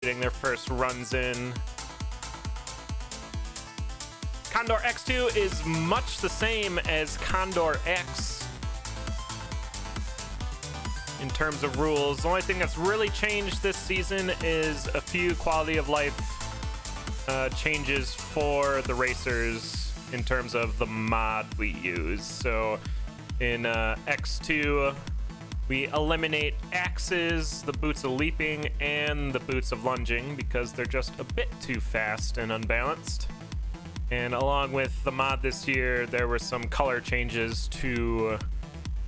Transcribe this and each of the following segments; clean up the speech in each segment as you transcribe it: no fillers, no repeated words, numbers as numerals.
getting their first runs in. Condor X2 is much the same as Condor X in terms of rules. The only thing that's really changed this season is a few quality of life changes for the racers in terms of the mod we use. So in X2, we eliminate axes, the boots of leaping, and the boots of lunging because they're just a bit too fast and unbalanced. And along with the mod this year, there were some color changes to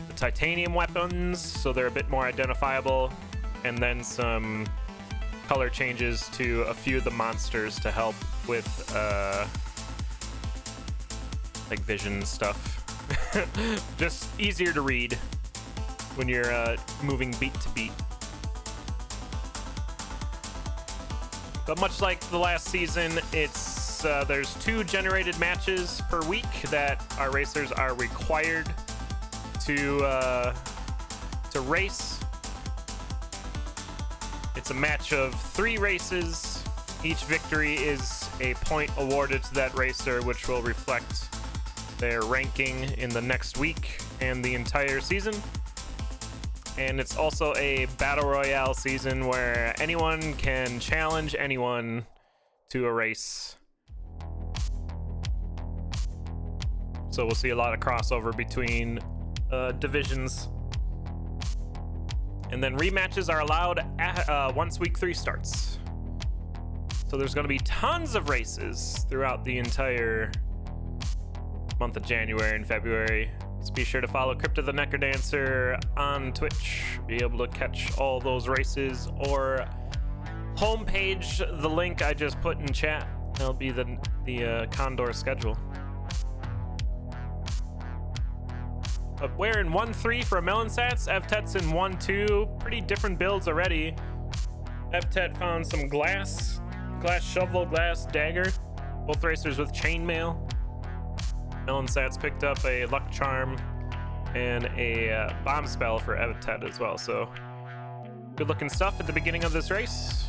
the titanium weapons, so they're a bit more identifiable, and then some color changes to a few of the monsters to help with like vision stuff. Just easier to read when you're moving beat to beat. But much like the last season, it's there's 2 generated matches per week that our racers are required to race. It's a match of 3 races. Each victory is a point awarded to that racer, which will reflect their ranking in the next week and the entire season. And it's also a battle royale season where anyone can challenge anyone to a race. So we'll see a lot of crossover between divisions. And then rematches are allowed once week 3 starts. So there's going to be tons of races throughout the entire month of January and February. So be sure to follow Crypto the Necrodancer on Twitch. Be able to catch all those races, or homepage the link I just put in chat. That'll be the Condor schedule. But we're in 1-3 for amellensatz. Evtet's in 1-2. Pretty different builds already. Evtet found some glass shovel, glass dagger. Both racers with chainmail. Amellensatz picked up a luck charm and a bomb spell for Evtet as well. So good looking stuff at the beginning of this race.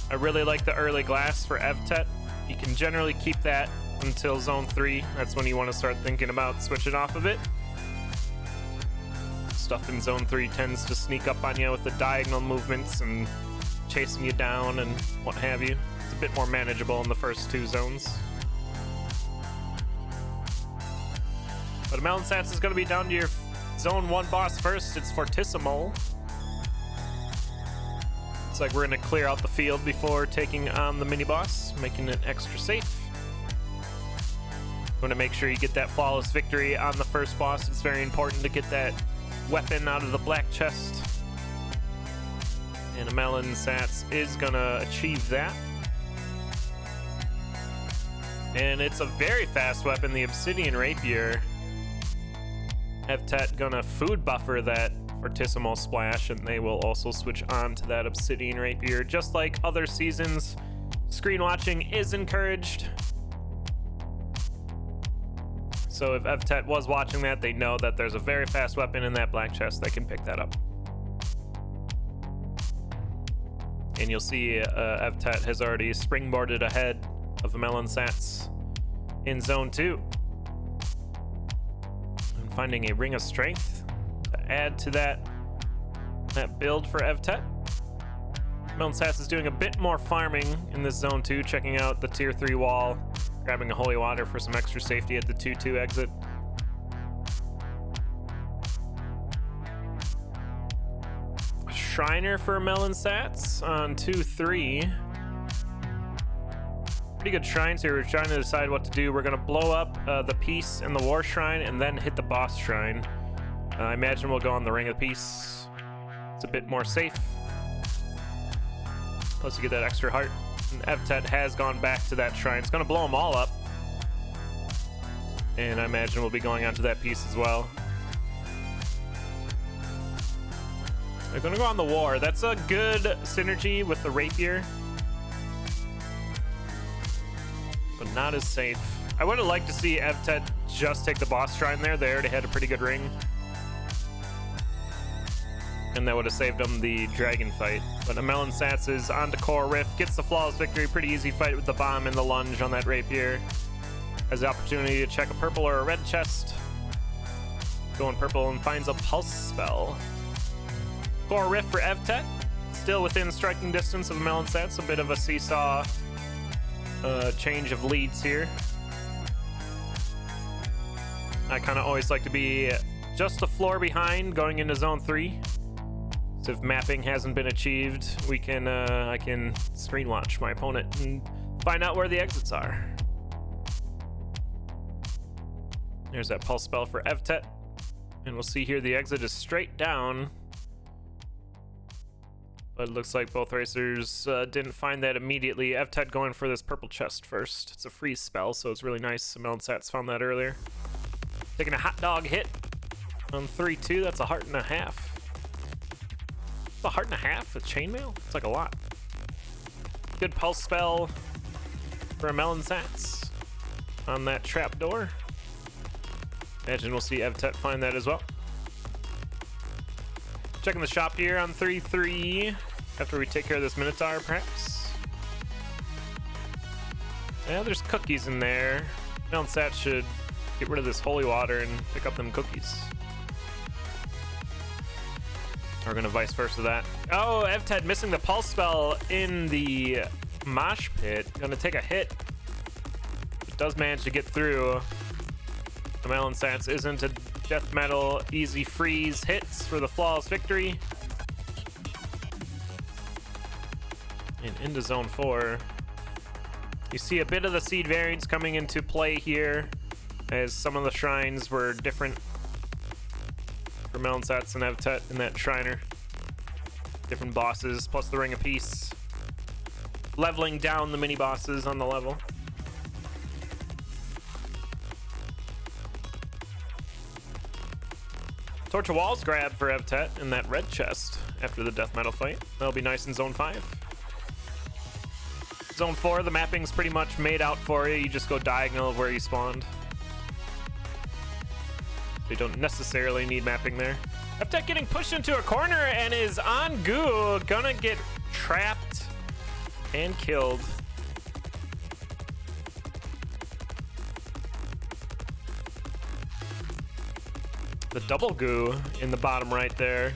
I really like the early glass for Evtet. You can generally keep that until zone 3. That's when you want to start thinking about switching off of it. Stuff in zone 3 tends to sneak up on you with the diagonal movements and chasing you down and what have you. It's a bit more manageable in the first 2 zones. But amellensatz is going to be down to your zone 1 boss first. It's Fortissimo. Looks like we're going to clear out the field before taking on the mini boss, making it extra safe. You want to make sure you get that flawless victory on the first boss. It's very important to get that weapon out of the black chest. And amellensatz is going to achieve that. And it's a very fast weapon, the obsidian rapier. Evtet gonna food buffer that Fortissimo splash, and they will also switch on to that obsidian rapier. Just like other seasons, screen watching is encouraged. So if Evtet was watching that, they know that there's a very fast weapon in that black chest that can pick that up. And you'll see Evtet has already springboarded ahead of amellensatz in zone 2. And finding a ring of strength to add to that build for Evtet. amellensatz is doing a bit more farming in this zone 2, checking out the tier 3 wall, grabbing a holy water for some extra safety at the 2-2 exit. Shriner for amellensatz on 2-3. Pretty good shrines here. We're trying to decide what to do. We're going to blow up the Peace and the War Shrine and then hit the boss shrine. I imagine we'll go on the Ring of Peace. It's a bit more safe. Plus you get that extra heart. And Evtet has gone back to that shrine. It's going to blow them all up. And I imagine we'll be going onto that Peace as well. They're going to go on the War. That's a good synergy with the Rapier. But not as safe. I would have liked to see Evtet just take the boss shrine there. They already had a pretty good ring. and that would have saved him the dragon fight. But amellensatz is onto core riff, gets the flawless victory. Pretty easy fight with the bomb and the lunge on that rapier. Has the opportunity to check a purple or a red chest. Going purple and finds a pulse spell. Core riff for evtet, still within striking distance of amellensatz. A bit of a seesaw change of leads here. I kind of always like to be just a floor behind going into zone 3. So if mapping hasn't been achieved, we can I can screen watch my opponent and find out where the exits are. There's that pulse spell for evtet, and we'll see here the exit is straight down. But it looks like both racers didn't find that immediately. evtet going for this purple chest first. It's a freeze spell, so it's really nice. amellensatz found that earlier. Taking a hot dog hit on 3-2. That's a heart and a half. A heart and a half with chainmail? It's like a lot. Good pulse spell for amellensatz on that trap door. Imagine we'll see evtet find that as well. Checking the shop here on 3-3 after we take care of this Minotaur, perhaps. Yeah, there's cookies in there. amellensatz should get rid of this holy water and pick up them cookies. We're gonna vice versa that. Oh, evtet missing the pulse spell in the mosh pit. Gonna take a hit. It does manage to get through. amellensatz isn't a death metal easy freeze hits for the flawless victory. And into zone 4. You see a bit of the seed variants coming into play here, as some of the shrines were different for amellensatz and evtet in that shriner. Different bosses, plus the Ring of Peace. Leveling down the mini bosses on the level. Torch of Walls grab for evtet in that red chest after the death metal fight. That'll be nice in zone 5. Zone 4, the mapping's pretty much made out for you. You just go diagonal of where you spawned. You don't necessarily need mapping there. evtet getting pushed into a corner and is on goo. Gonna get trapped and killed. The double goo in the bottom right there.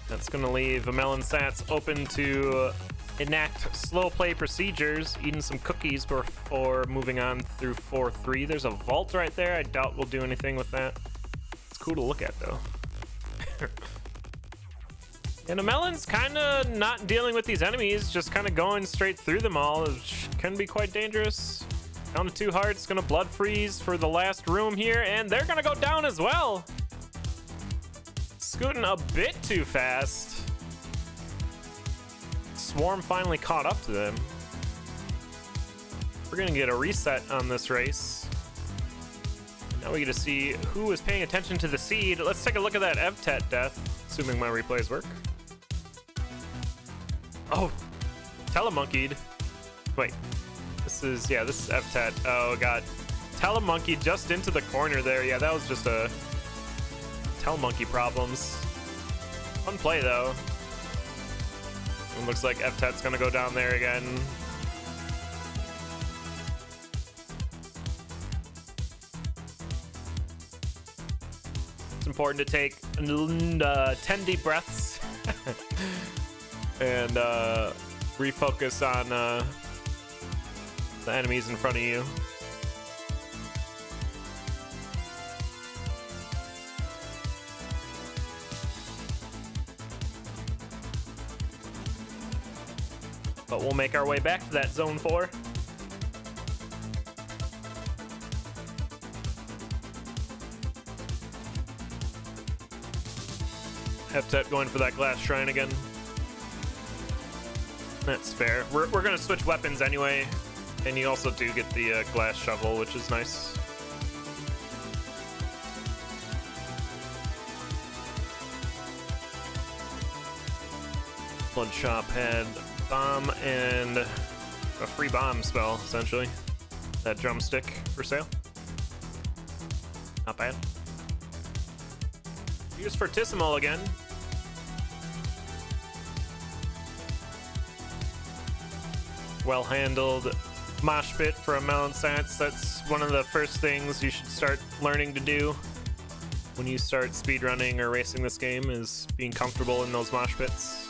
That's gonna leave amellensatz open to enact slow play procedures, eating some cookies before moving on through 4-3. There's a vault right there. I doubt we'll do anything with that. It's cool to look at though. And Amellen's kind of not dealing with these enemies, just kind of going straight through them all, which can be quite dangerous. Down to 2 hearts, gonna blood freeze for the last room here, and they're gonna go down as well. Scooting a bit too fast. Swarm finally caught up to them. We're gonna get a reset on this race. Now we get to see who is paying attention to the seed. Let's take a look at that evtet death, assuming my replays work. Oh, telemonkeyed. Wait, this is evtet. Oh god, telemonkeyed just into the corner there. Yeah, that was just a telemonkey problems. Fun play though. It looks like evtet's gonna go down there again. It's important to take 10 deep breaths and refocus on the enemies in front of you. But we'll make our way back to that zone 4. evtet going for that glass shrine again. That's fair. We're gonna switch weapons anyway, and you also do get the glass shovel, which is nice. Blood shop had bomb and a free bomb spell, essentially. That drumstick for sale. Not bad. Use Fortissimo again. well handled mosh pit for amellensatz. That's one of the first things you should start learning to do when you start speedrunning or racing this game, is being comfortable in those mosh pits.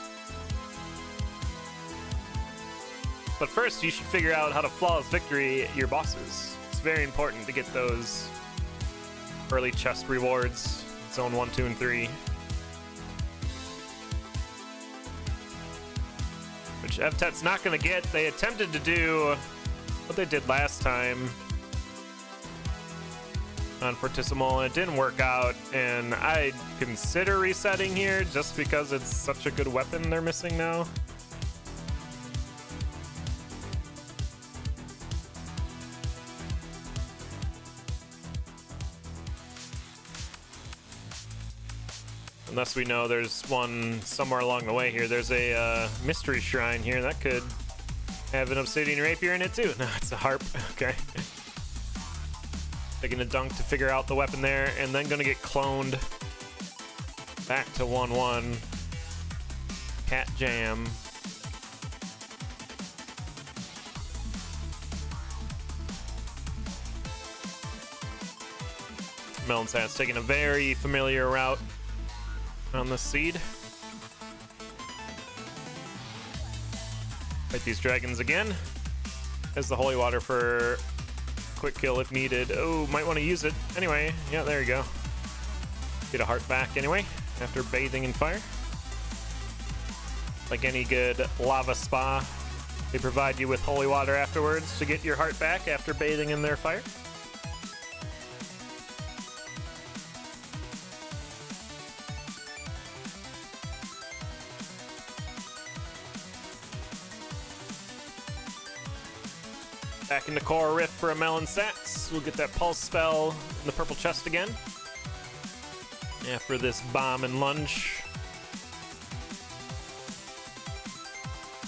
But first, you should figure out how to flawless victory your bosses. It's very important to get those early chest rewards, zone 1, 2, and 3. Which evtet's not gonna get. They attempted to do what they did last time on Fortissimo, and it didn't work out, and I'd consider resetting here just because it's such a good weapon they're missing now. Unless we know there's one somewhere along the way here. There's a mystery shrine here that could have an obsidian rapier in it too. No, it's a harp. Okay. Taking a dunk to figure out the weapon there, and then gonna get cloned back to 1-1. Cat jam. amellensatz taking a very familiar route on the seed. Fight these dragons again. Has the holy water for quick kill if needed. Oh, might want to use it. Anyway, yeah, there you go. Get a heart back anyway, after bathing in fire. Like any good lava spa, they provide you with holy water afterwards to get your heart back after bathing in their fire. Back into Core Rift for amellensatz. We'll get that pulse spell in the purple chest again after this bomb and lunge.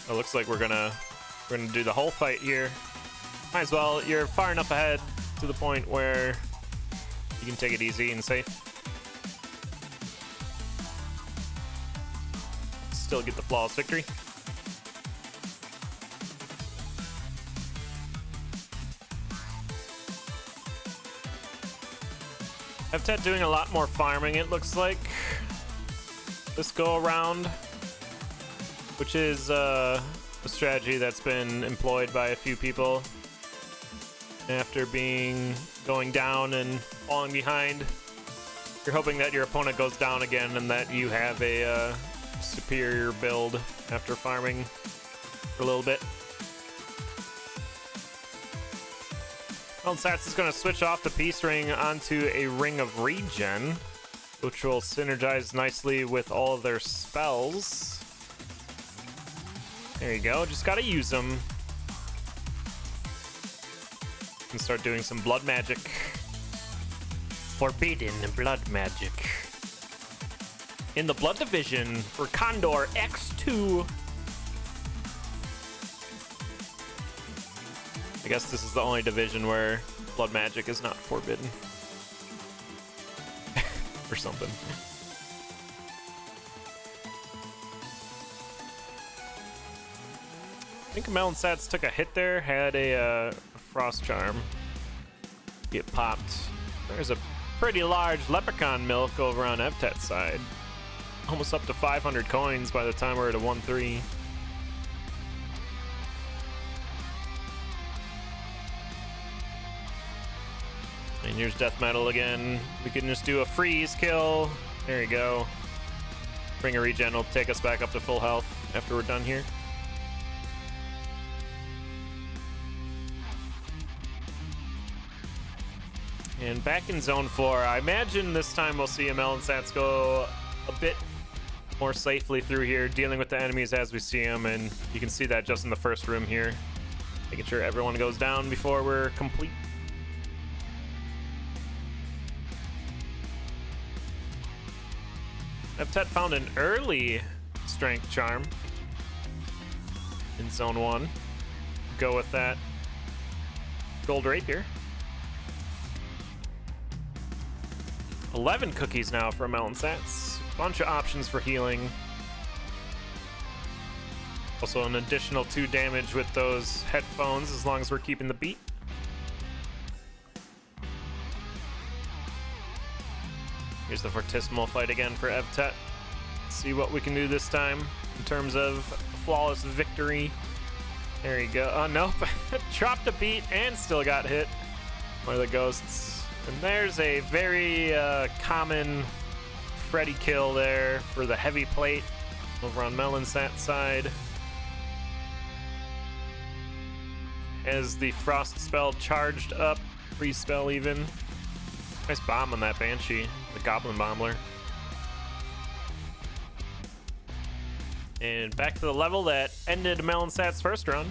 It looks like we're gonna do the whole fight here. Might as well. You're far enough ahead to the point where you can take it easy and safe. Still get the flawless victory. evtet doing a lot more farming, it looks like, this go around, which is a strategy that's been employed by a few people after going down and falling behind. You're hoping that your opponent goes down again and that you have a superior build after farming for a little bit. amellensatz is going to switch off the peace ring onto a ring of regen, which will synergize nicely with all of their spells. There you go, just gotta use them. And start doing some blood magic. Forbidden blood magic. In the blood division for Condor X2. I guess this is the only division where blood magic is not forbidden. Or something. I think amellensatz took a hit there, had a frost charm get popped. There's a pretty large leprechaun milk over on evtet's side. Almost up to 500 coins by the time we're at a 1-3. And here's death metal again. We can just do a freeze kill. There you go. Bring a regen will take us back up to full health after we're done here. And back in zone 4, I imagine this time we'll see amellensatz go a bit more safely through here, dealing with the enemies as we see them, and you can see that just in the first room here. Making sure everyone goes down before we're complete. evtet found an early strength charm in zone 1. Go with that gold rapier. 11 cookies now for amellensatz. Bunch of options for healing. Also an additional 2 damage with those headphones as long as we're keeping the beat. Here's the Fortissimo fight again for evtet. See what we can do this time in terms of flawless victory. There you go. Oh, nope. Dropped a beat and still got hit. One of the ghosts. And there's a very common Freddy kill there for the heavy plate over on amellensatz side. As the frost spell charged up, free spell even. Nice bomb on that Banshee, the Goblin Bombler. And back to the level that ended amellensatz first run.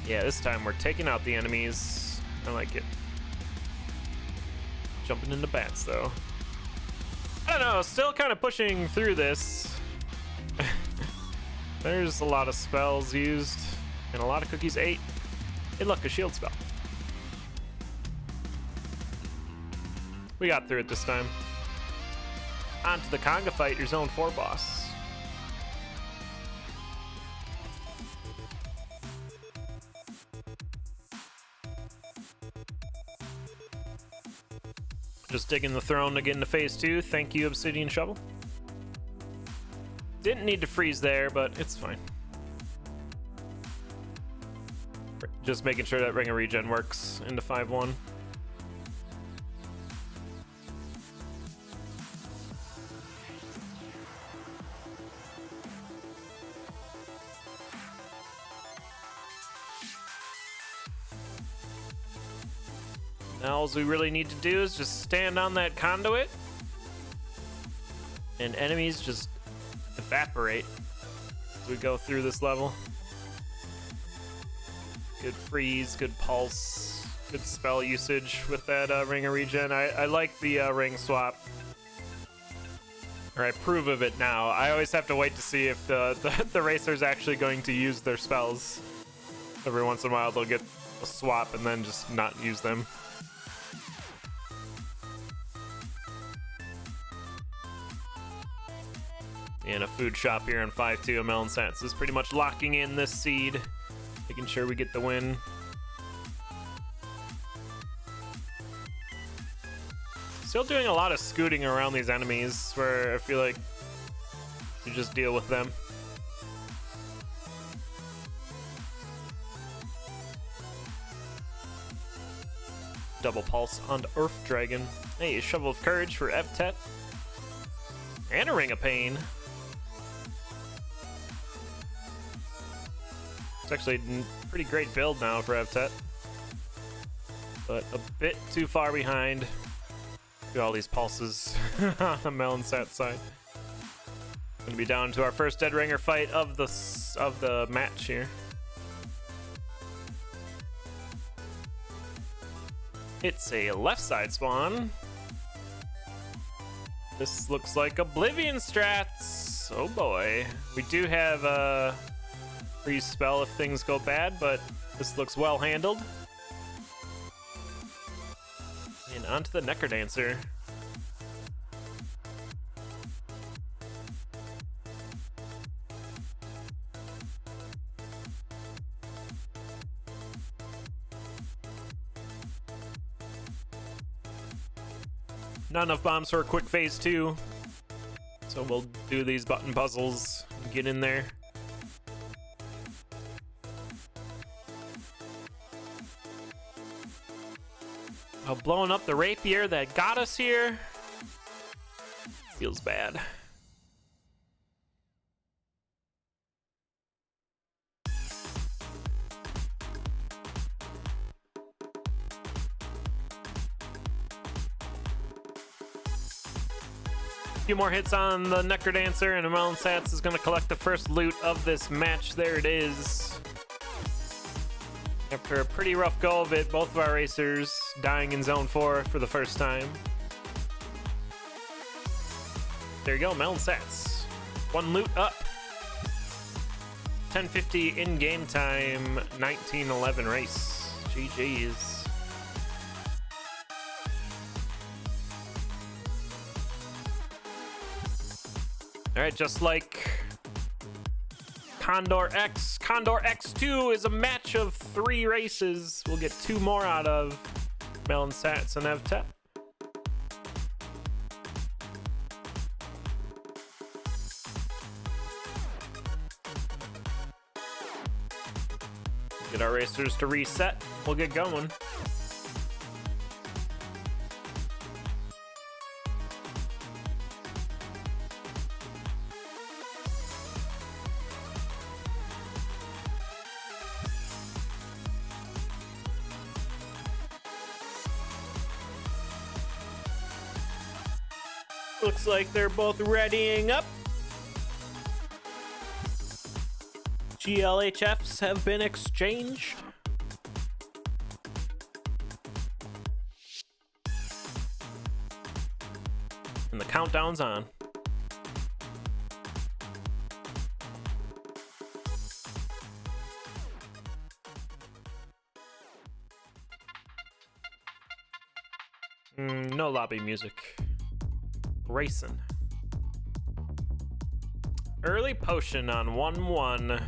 Yeah, this time we're taking out the enemies. I like it. Jumping into bats though. I don't know, still kind of pushing through this. There's a lot of spells used and a lot of cookies. 8. Hey look, a shield spell. We got through it this time. On to the Conga fight, your zone 4 boss. Just digging the throne to get into phase 2. Thank you, Obsidian Shovel. Didn't need to freeze there, but it's fine. Just making sure that Ring of Regen works into 5-1. Now all we really need to do is just stand on that conduit and enemies just evaporate as we go through this level. Good freeze, good pulse, good spell usage with that Ring of Regen. I like the ring swap. Or I approve of it now. I always have to wait to see if the racer's actually going to use their spells. Every once in a while they'll get a swap and then just not use them. And a food shop here on 5-2 amellensatz is pretty much locking in this seed, making sure we get the win. Still doing a lot of scooting around these enemies where I feel like you just deal with them. Double pulse onto Earth Dragon. Hey, a Shovel of Courage for evtet. And a Ring of Pain. It's actually a pretty great build now for evtet, but a bit too far behind. Look at all these pulses on the amellensatz side. Gonna be down to our first Dead Ringer fight of the match here. It's a left side spawn. This looks like Oblivion strats. Oh boy. We do have a freeze spell if things go bad, but this looks well handled. And onto the Necrodancer. Not enough bombs for a quick phase 2, so we'll do these button puzzles and get in there. Oh, blowing up the rapier that got us here feels bad. A few more hits on the Necrodancer, and amellensatz is going to collect the first loot of this match. There it is. After a pretty rough go of it, both of our racers dying in zone 4 for the first time. There you go, amellensatz. 1 loot up. 10:50 in game time, 19:11 race. GG's. All right, just like Condor X. Condor X2 is a match of 3 races. We'll get 2 more out of amellensatz and evtet. Get our racers to reset. We'll get going. Looks like they're both readying up. GLHFs have been exchanged. And the countdown's on. No lobby music. Racing. Early potion on 1-1.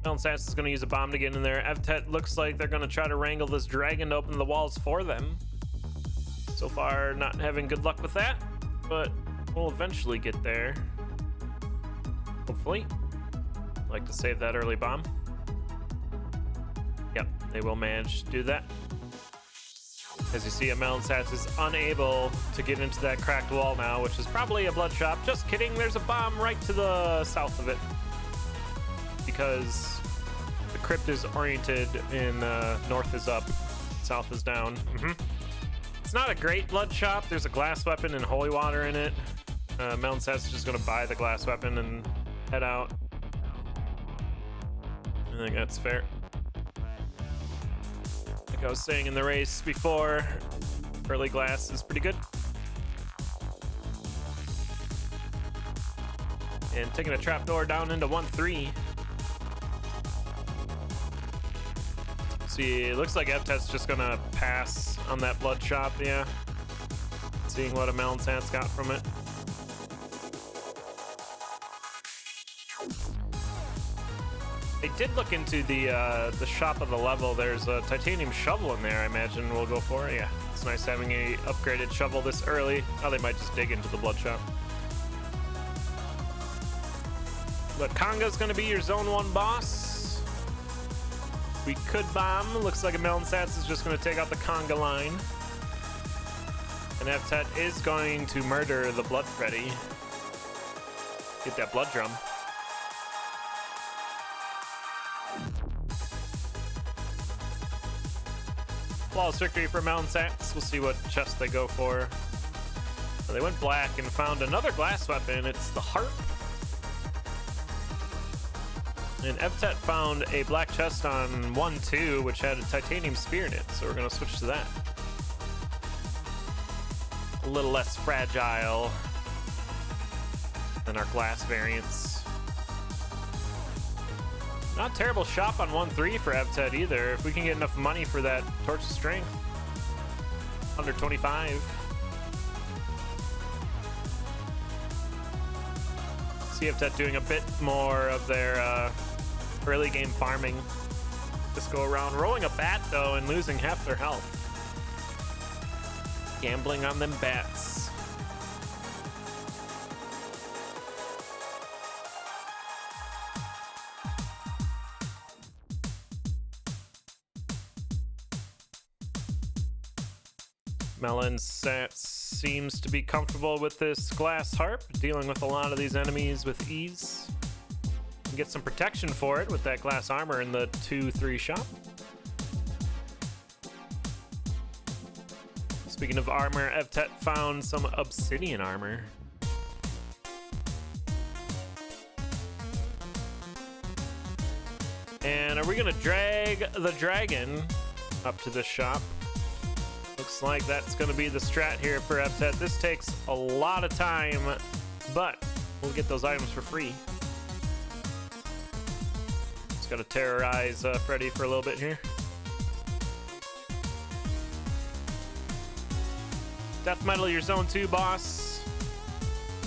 amellensatz is going to use a bomb to get in there. evtet looks like they're going to try to wrangle this dragon to open the walls for them. So far, not having good luck with that, but we'll eventually get there. Hopefully. Like to save that early bomb. Yep, they will manage to do that. As you see, amellensatz is unable to get into that cracked wall now, which is probably a blood shop. Just kidding, there's a bomb right to the south of it. Because the crypt is oriented in north is up, south is down. It's not a great blood shop. There's a glass weapon and holy water in it. amellensatz is just going to buy the glass weapon and head out. I think that's fair. Like I was saying in the race before, early glass is pretty good. And taking a trapdoor down into 1-3. See, it looks like evtet's just gonna pass on that blood shop, yeah. Seeing what amellensatz got from it. They did look into the shop of the level. There's a titanium shovel in there. I imagine we'll go for it. Yeah, it's nice having a upgraded shovel this early. Oh, they might just dig into the blood shop. But Conga's gonna be your zone 1 boss. We could bomb. Looks like amellensatz is just gonna take out the Conga line. And evtet is going to murder the Blood Freddy. Get that blood drum. Flawless victory for amellensatz. We'll see what chest they go for. So they went black and found another glass weapon. It's the harp. And evtet found a black chest on 1-2, which had a titanium spear in it. So we're going to switch to that. A little less fragile than our glass variants. Not a terrible shop on 1-3 for evtet either. If we can get enough money for that torch of strength. Under 25. See evtet doing a bit more of their early game farming this go around. Rolling a bat though and losing half their health. Gambling on them bats. amellensatz seems to be comfortable with this glass harp, dealing with a lot of these enemies with ease. Can get some protection for it with that glass armor in the 2-3 shop. Speaking of armor, evtet found some obsidian armor. And are we gonna drag the dragon up to this shop? Looks like that's gonna be the strat here for evtet. This takes a lot of time, but we'll get those items for free. Just gotta terrorize Freddy for a little bit here. Death Metal, your Zone 2 boss.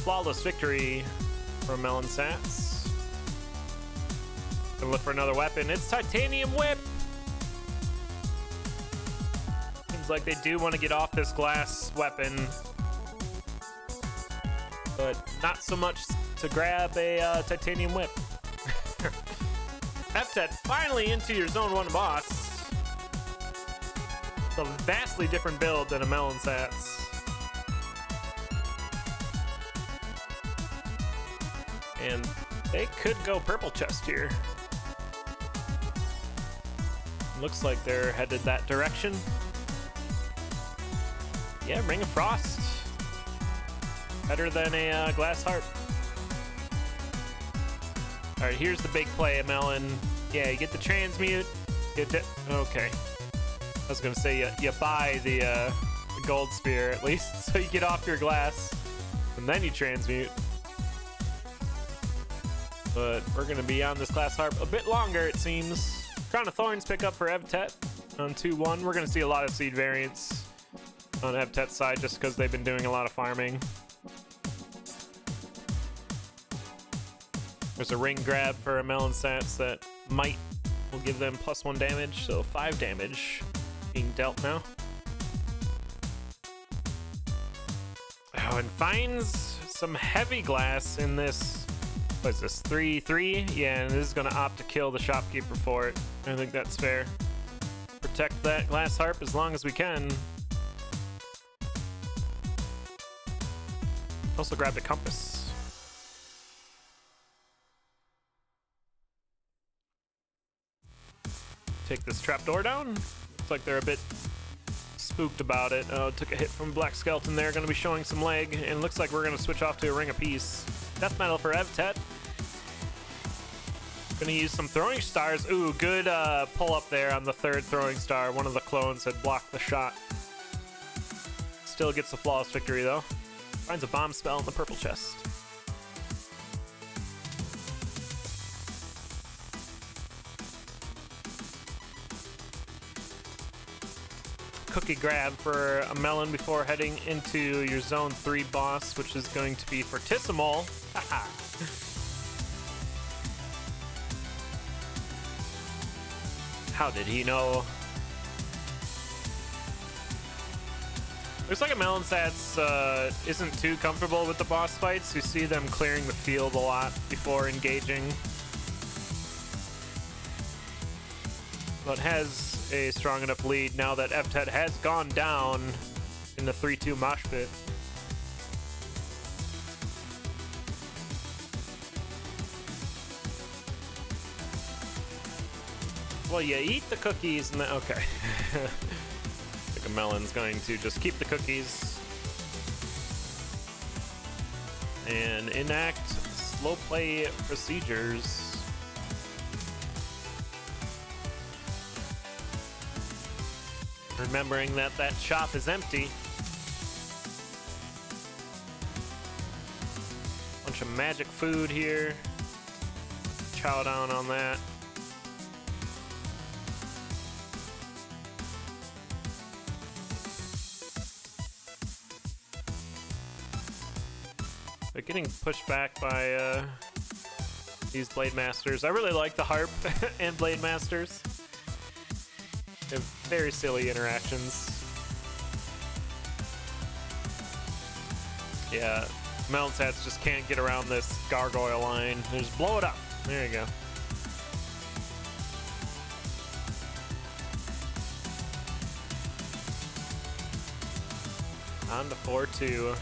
Flawless victory for amellensatz. Gonna look for another weapon. It's Titanium Whip. Seems like they do want to get off this glass weapon, but not so much to grab a Titanium Whip. Evtet finally into your Zone 1 boss. It's a vastly different build than amellensatz. And they could go purple chest here. Looks like they're headed that direction. Yeah, Ring of Frost. Better than a glass harp. All right, here's the big play, Amellen. Yeah, you get the transmute. Okay. I was gonna say you buy the gold spear at least, so you get off your glass, and then you transmute. But we're gonna be on this glass harp a bit longer, it seems. Crown of Thorns pick up for Evtet on 2-1. We're gonna see a lot of seed variants on Evtet's side just because they've been doing a lot of farming. There's a ring grab for amellensatz that will give them +1 damage, so 5 damage being dealt now. Oh, and finds some heavy glass in this. What is this, 3-3? Yeah, and this is gonna opt to kill the shopkeeper for it. I think that's fair. Protect that glass harp as long as we can. Also grab the compass. Take this trapdoor down. Looks like they're a bit spooked about it. Oh, took a hit from Black Skeleton there. Gonna be showing some leg, and looks like we're gonna switch off to a Ring of Peace. Death Metal for Evtet. Gonna use some throwing stars. Ooh, good pull up there on the third throwing star. One of the clones had blocked the shot. Still gets the flawless victory though. Finds a bomb spell in the purple chest. Cookie grab for Amellen before heading into your Zone 3 boss, which is going to be Fortissimo. How did he know? Looks like amellensatz isn't too comfortable with the boss fights. You see them clearing the field a lot before engaging, but has a strong enough lead now that Evtet has gone down in the 3-2 mosh pit. Well, you eat the cookies and then, okay. I think Amellen's going to just keep the cookies and enact slow play procedures. Remembering that that shop is empty. Bunch of magic food here. Chow down on that. They're getting pushed back by these Blade Masters. I really like the harp and Blade Masters. They have very silly interactions. Yeah, amellensatz just can't get around this gargoyle line. They just blow it up. There you go. On to 4-2.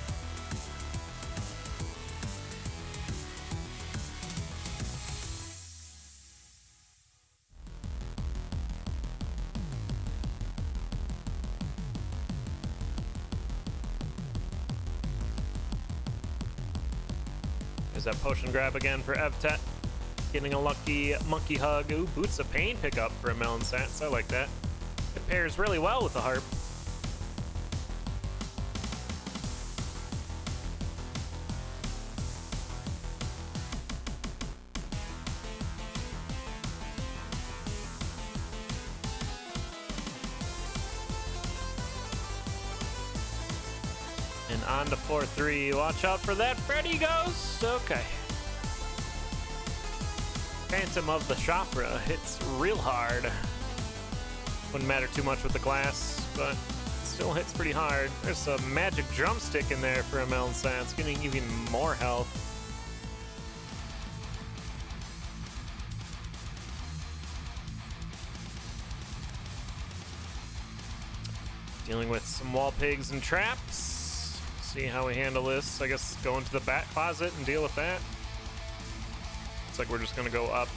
There's that potion grab again for Evtet. Getting a lucky monkey hug. Ooh, Boots of Pain pickup for amellensatz. I like that. It pairs really well with the harp. And on to 4-3. Watch out for that Freddy Ghost. Okay. Phantom of the Chakra hits real hard. Wouldn't matter too much with the glass, but still hits pretty hard. There's a magic drumstick in there for amellensatz, getting even more health. Dealing with some wall pigs and traps. See how we handle this. I guess go into the bat closet and deal with that. Looks like we're just gonna go up.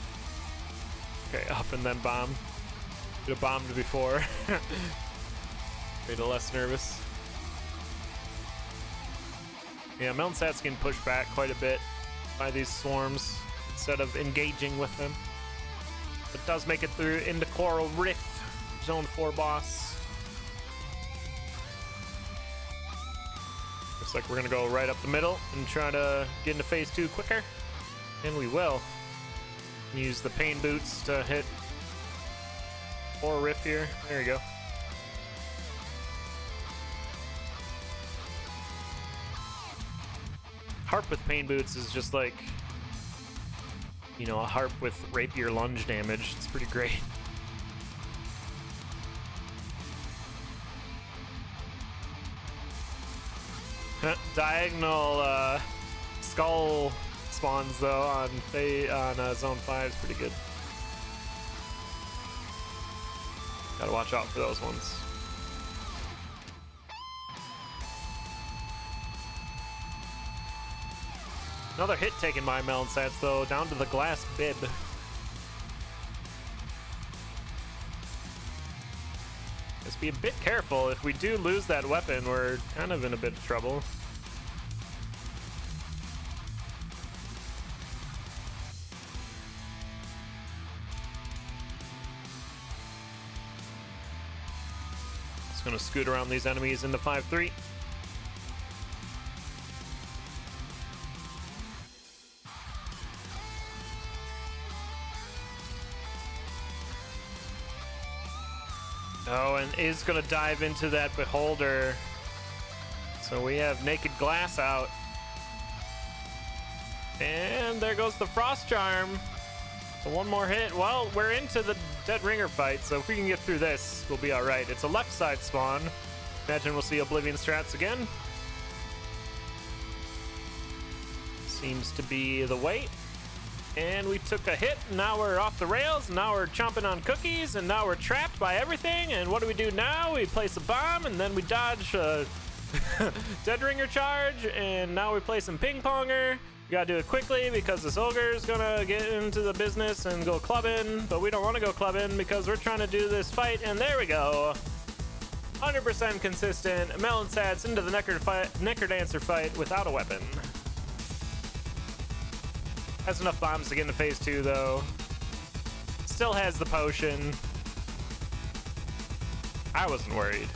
Okay, up and then bomb. Could have bombed before. Made it less nervous. Yeah, amellensatz can push back quite a bit by these swarms instead of engaging with them. It does make it through into Coral Rift, Zone 4 boss. Looks like we're gonna go right up the middle and try to get into phase 2 quicker. And we will. Use the pain boots to hit 4 rift here. There you go. Harp with pain boots is just like, you know, a harp with rapier lunge damage. It's pretty great. Diagonal skull spawns though on Zone 5 is pretty good. Gotta watch out for those ones. Another hit taken by amellensatz though, down to the glass bib. Just be a bit careful. If we do lose that weapon, we're kind of in a bit of trouble. Just gonna scoot around these enemies into 5-3. Oh, and is gonna dive into that beholder. So we have naked glass out. And there goes the frost charm. So one more hit. Well, we're into the dead ringer fight, so if we can get through this, we'll be all right. It's a left side spawn. Imagine we'll see Oblivion strats again. Seems to be the way. And we took a hit, now we're off the rails, now we're chomping on cookies, and now we're trapped by everything. And what do we do now? We place a bomb, and then we dodge a dead ringer charge, and now we play some ping ponger. We gotta do it quickly because this ogre's gonna get into the business and go clubbing, but we don't wanna go clubbing because we're trying to do this fight, and there we go. 100% consistent, amellensatz into the Necker Dancer fight without a weapon. Has enough bombs to get into phase 2 though. Still has the potion. I wasn't worried.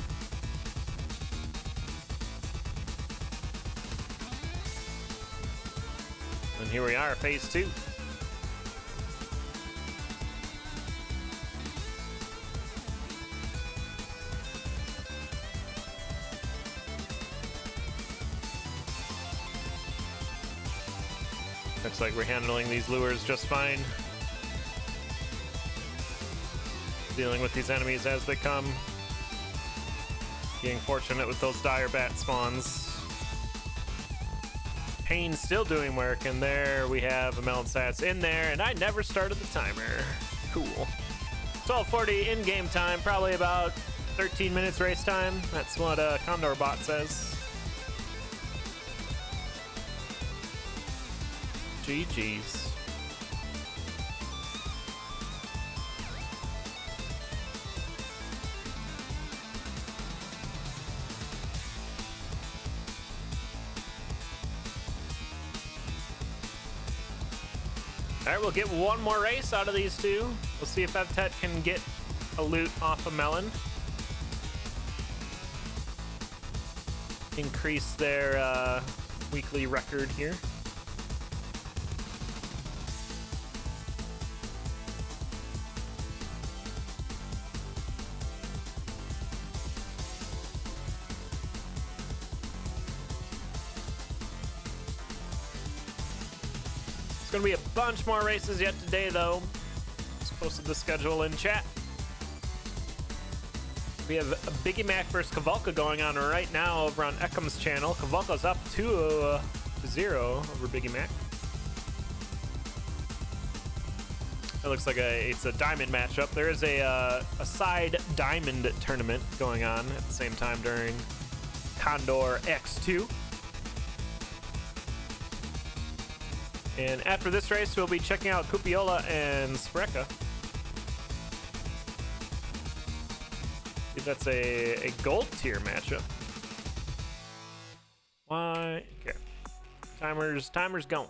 And here we are, phase 2. Looks like we're handling these lures just fine. Dealing with these enemies as they come. Being fortunate with those dire bat spawns. Pain still doing work, and there we have amellensatz in there, and I never started the timer. Cool. 12:40 in-game time, probably about 13 minutes race time. That's what Condor Bot says. GG's. All right, we'll get one more race out of these two. We'll see if evtet can get a loot off a melon. Increase their weekly record here. Gonna be a bunch more races yet today, though. Just posted the schedule in chat. We have a Biggie Mac versus Kavalka going on right now over on Ekam's channel. Kavalka's up 2-0 over Biggie Mac. It looks like it's a diamond matchup. There is a side diamond tournament going on at the same time during Condor X2. And after this race, we'll be checking out Kupiola and Spreka. That's a gold tier matchup. Why? Okay. Timer's going.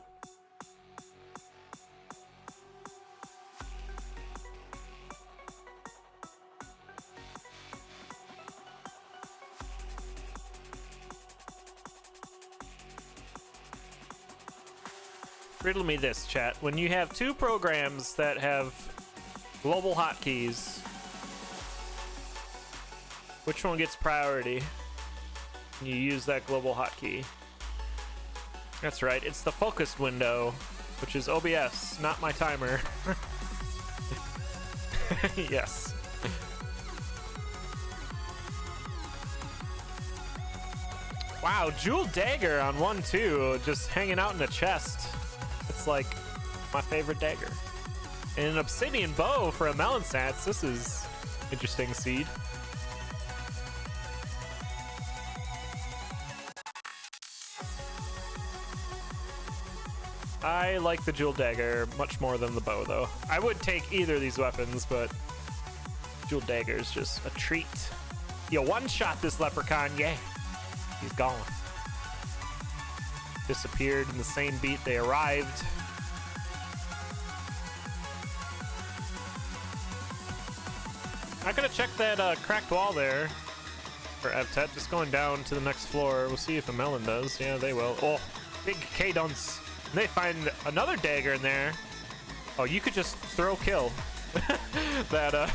Riddle me this, chat. When you have two programs that have global hotkeys, which one gets priority when you use that global hotkey? That's right, it's the focused window, which is OBS, not my timer. Yes. Wow, Jewel Dagger on 1-2, just hanging out in the chest. It's like my favorite dagger. And an Obsidian Bow for amellensatz. This is interesting seed. I like the Jewel Dagger much more than the bow, though. I would take either of these weapons, but Jewel Dagger is just a treat. You one-shot this leprechaun, yeah. He's gone. Disappeared in the same beat they arrived. I'm gonna check that cracked wall there for evtet. Just going down to the next floor. We'll see if a melon does. Yeah, they will. Oh, big K-dunce. They find another dagger in there. Oh, you could just throw kill that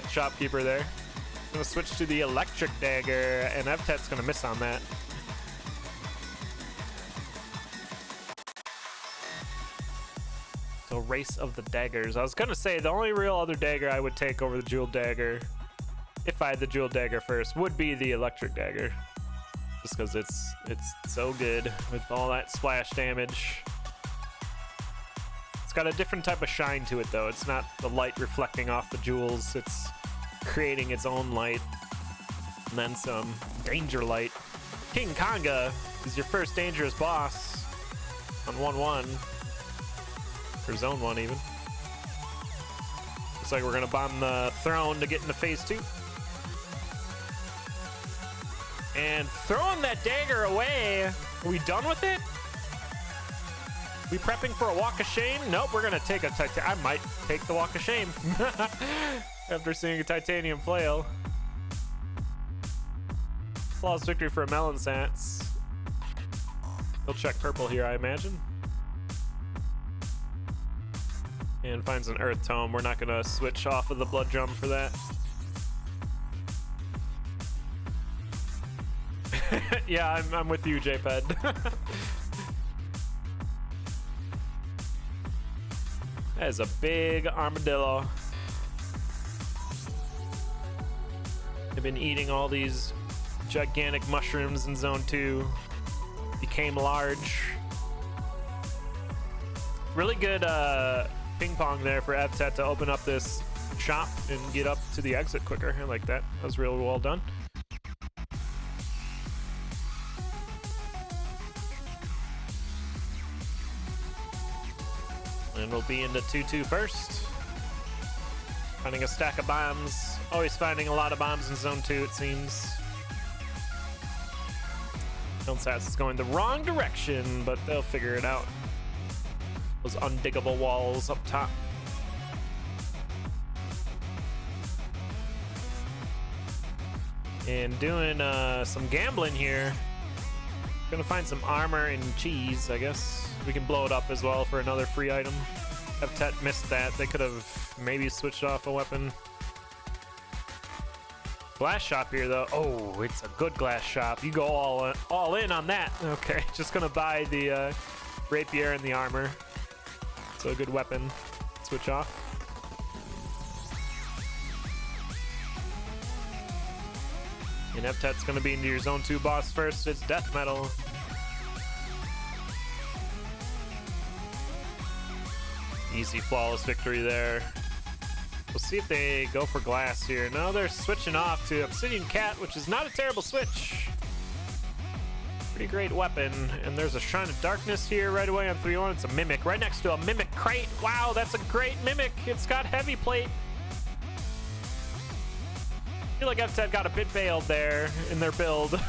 shopkeeper there. I'm gonna switch to the electric dagger, and evtet's gonna miss on that. So race of the daggers. I was gonna say the only real other dagger I would take over the Jewel Dagger, if I had the Jewel Dagger first, would be the electric dagger. Just because it's so good with all that splash damage. It's got a different type of shine to it, though. It's not the light reflecting off the jewels. It's creating its own light. And then some danger light. King Konga is your first dangerous boss on 1-1. Or zone 1, even. Looks like we're going to bomb the throne to get into phase 2. And throwing that dagger away. Are we done with it? We prepping for a walk of shame? Nope, we're gonna take a I might take the walk of shame after seeing a titanium flail. Flawless victory for amellensatz. He'll check purple here, I imagine. And finds an earth tome. We're not gonna switch off of the blood drum for that. Yeah, I'm with you, JPED. That is a big armadillo. They've been eating all these gigantic mushrooms in zone 2. Became large. Really good ping pong there for evtet to open up this shop and get up to the exit quicker. I like that. That was really well done. And we'll be into 2-2 first. Finding a stack of bombs. Always finding a lot of bombs in zone 2, it seems. amellensatz is going the wrong direction, but they'll figure it out. Those undiggable walls up top. And doing some gambling here. Gonna find some armor and cheese, I guess. We can blow it up as well for another free item. evtet missed that. They could have maybe switched off a weapon. Glass shop here, though. Oh, it's a good glass shop. You go all in on that. Okay, just gonna buy the rapier and the armor. So a good weapon. Switch off. And evtet's gonna be into your zone 2 boss first. It's death metal. Easy, flawless victory there. We'll see if they go for glass here. No, they're switching off to Obsidian Cat, which is not a terrible switch. Pretty great weapon. And there's a Shrine of Darkness here right away on 3-1. It's a Mimic right next to a Mimic crate. Wow, that's a great Mimic. It's got heavy plate. I feel like evtet got a bit bailed there in their build.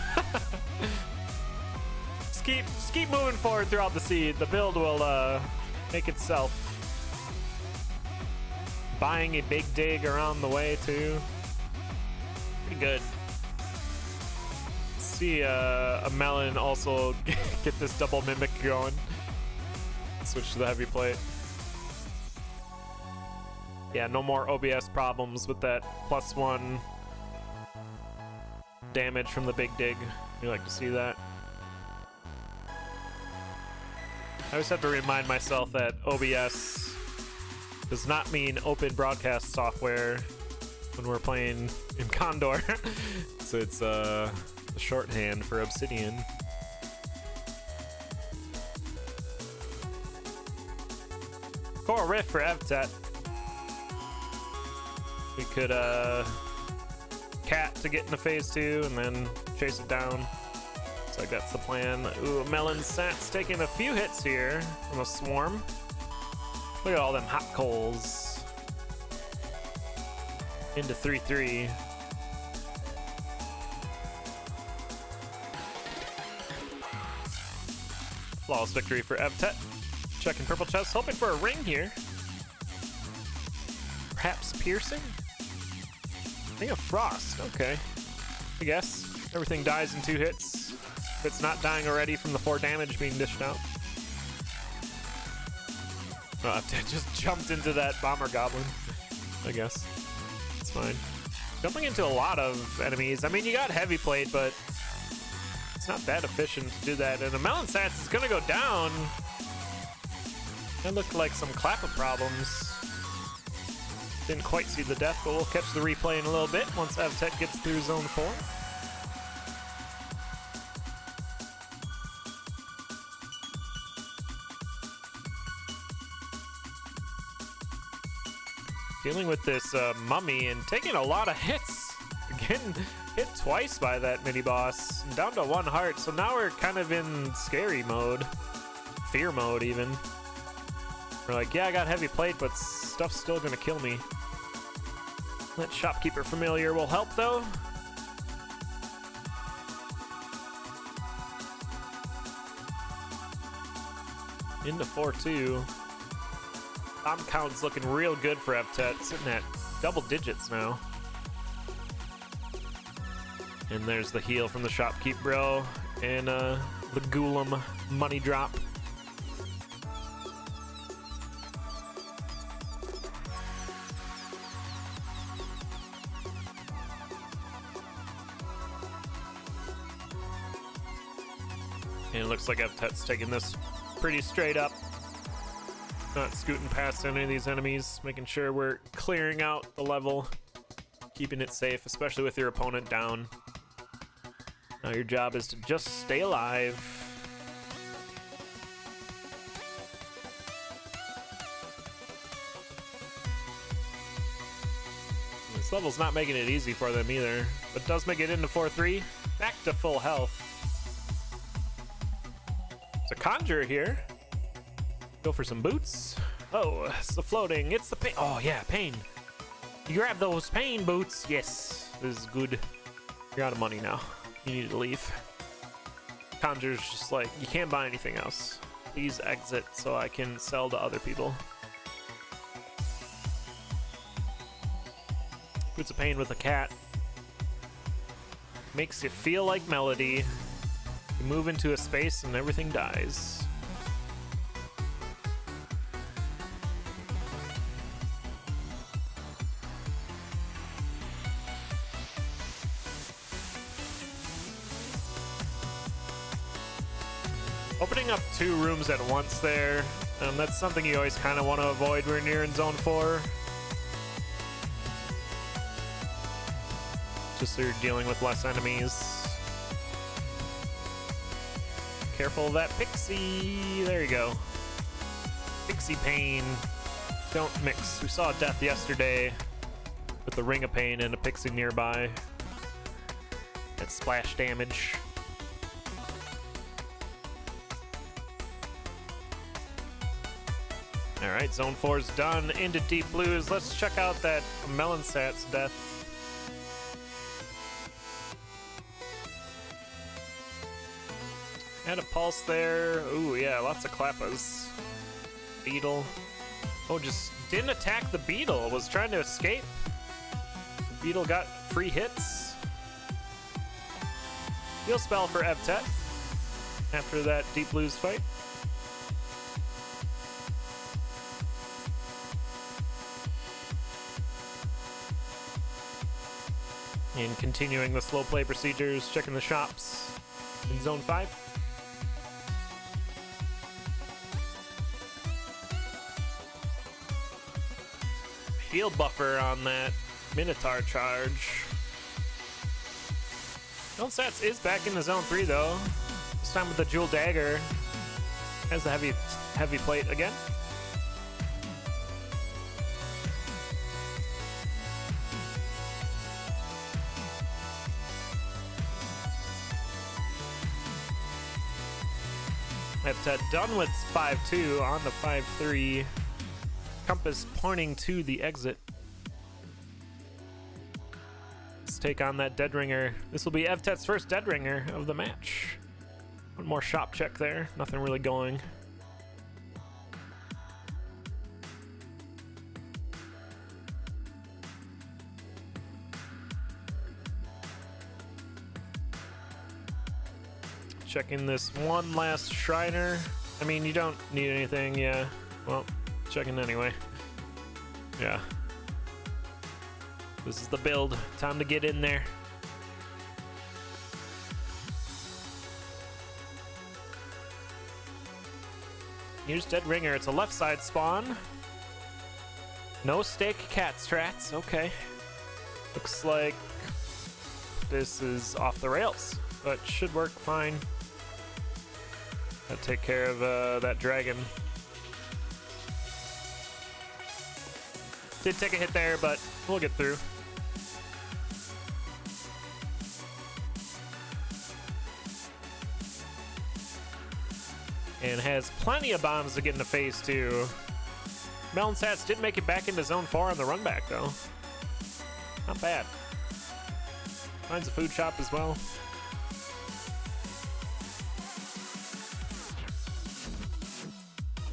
Just keep moving forward throughout the seed. The build will make itself. Buying a big dig around the way too. Pretty good. See a melon also get this double mimic going. Switch to the heavy plate. Yeah, no more OBS problems with that +1 damage from the big dig. We like to see that. I always have to remind myself that OBS does not mean open broadcast software when we're playing in Condor. So it's a shorthand for Obsidian. Coral Rift for evtet. We could cat to get into phase 2 and then chase it down. Looks like that's the plan. Ooh, amellensatz taking a few hits here from a swarm. Look at all them hot coals. Into 3-3. Flawless victory for evtet. Checking purple chest, hoping for a ring here. Perhaps piercing? I think of frost, okay. I guess. Everything dies in 2 hits. If it's not dying already from the 4 damage being dished out. Oh, evtet just jumped into that bomber goblin, I guess. It's fine. Jumping into a lot of enemies. I mean, you got heavy plate, but it's not that efficient to do that. And amellensatz is gonna go down. That looked like some clapper problems. Didn't quite see the death, but we'll catch the replay in a little bit once evtet gets through zone 4. Dealing with this mummy and taking a lot of hits. Getting hit twice by that mini boss. Down to 1 heart, so now we're kind of in scary mode. Fear mode, even. We're like, yeah, I got heavy plate, but stuff's still gonna kill me. That shopkeeper familiar will help, though. Into 4-2. Bomb count's looking real good for evtet, sitting at double digits now. And there's the heal from the shopkeep bro, and the Ghoulam money drop. And it looks like evtet's taking this pretty straight up. Not scooting past any of these enemies, making sure we're clearing out the level, keeping it safe, especially with your opponent down. Now your job is to just stay alive. This level's not making it easy for them either, but does make it into 4-3. Back to full health. There's a conjurer here. Go for some boots. Oh, it's the floating. It's the pain. Oh, yeah, pain. You grab those pain boots. Yes, this is good. You're out of money now. You need to leave. Conjurer's just like, you can't buy anything else. Please exit so I can sell to other people. Boots of pain with a cat. Makes you feel like Melody. You move into a space and everything dies. Opening up 2 rooms at once there That's something you always kind of want to avoid when you're in Zone 4. Just so you're dealing with less enemies. Careful of that pixie. There you go. Pixie pain. Don't mix. We saw death yesterday with the ring of pain and a pixie nearby. That splash damage. Alright, Zone 4's done. Into Deep Blues. Let's check out that amellensatz death. Had a pulse there. Ooh, yeah, lots of clappas. Beetle. Oh, just didn't attack the beetle. Was trying to escape. The beetle got free hits. Heal spell for evtet after that Deep Blues fight. And continuing the slow play procedures, checking the shops in Zone 5. Field buffer on that Minotaur charge. Amellensatz is back into Zone 3 though. This time with the Jewel Dagger. Has the heavy plate again. evtet done with 5-2 on the 5-3. Compass pointing to the exit. Let's take on that Dead Ringer. This will be evtet's first Dead Ringer of the match. One more shop check there. Nothing really going. Checking this one last Shriner. I mean, you don't need anything, yeah. Well, checking anyway. Yeah. This is the build. Time to get in there. Here's Dead Ringer. It's a left side spawn. No stake cat strats. Okay. Looks like this is off the rails, but should work fine. Gotta take care of that dragon. Did take a hit there, but we'll get through. And has plenty of bombs to get in the face too. amellensatz did make it back into Zone 4 on the run back though. Not bad. Finds a food shop as well.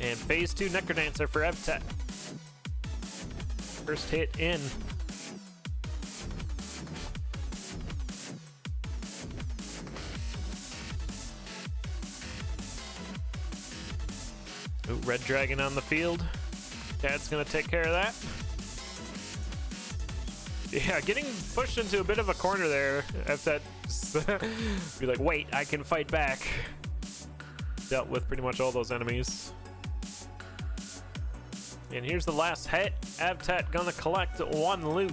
And phase 2 Necrodancer for evtet. First hit in. Ooh, red dragon on the field. Dad's gonna take care of that. Yeah, getting pushed into a bit of a corner there. evtet be like, wait, I can fight back. Dealt with pretty much all those enemies. And here's the last hit. evtet gonna collect one loot.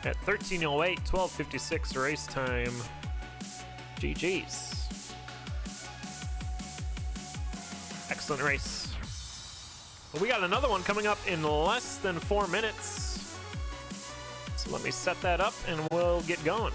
At 13:08, 12:56 race time. GG's. Excellent race. Well, we got another one coming up in less than 4 minutes. So let me set that up and we'll get going.